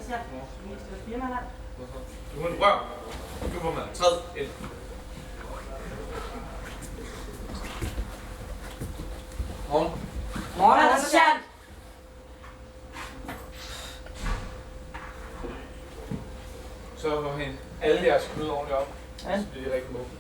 Christian. Firmand. Du må rør. Du må man. Træd ind. Morgen. Morgen, Christian. Sørg for at hænge alle jeres knude ordentligt op. Ja. Så bliver de rigtig måbne.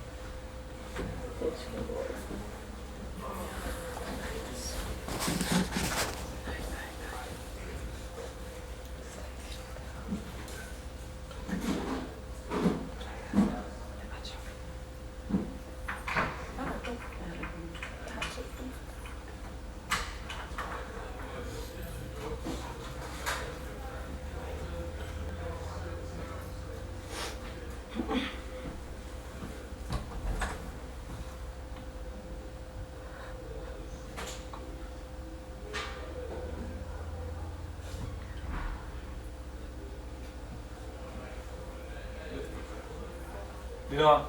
Lina,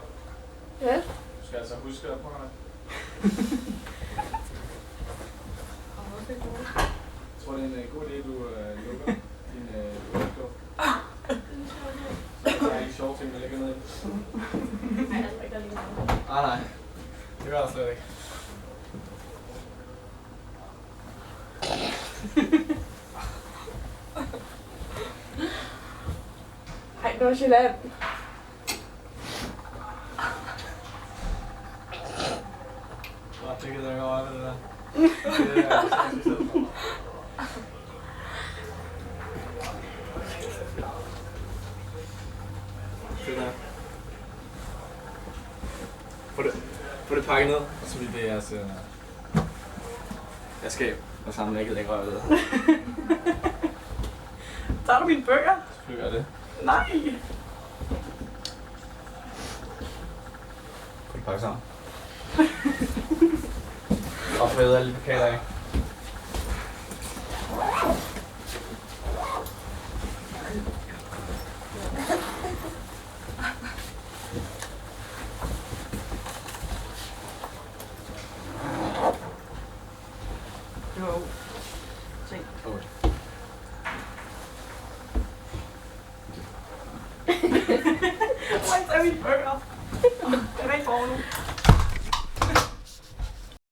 Ja? du skal altså huske at prøve. Jeg tror, det er en god idé, du lukker din luftluft. Der er ikke sjove ting, der ligger nede i. Nej, jeg tror ikke, der ligger noget. Nej. Det gør der slet ikke. Ej, Nordsjælland. Det gider jeg godt med det der. Det er altså selv. Det der. Få det pakket ned, så bliver det jeres skab. Og sammen jeg gider ikke røre ved det. Tager du mine bøger? Selvfølgelig gør det. Nej. Få det pakket sammen. Og få alle de plakater af. Jo. Se. Okay. Hvor er mine bøger? Den er ikke for nu.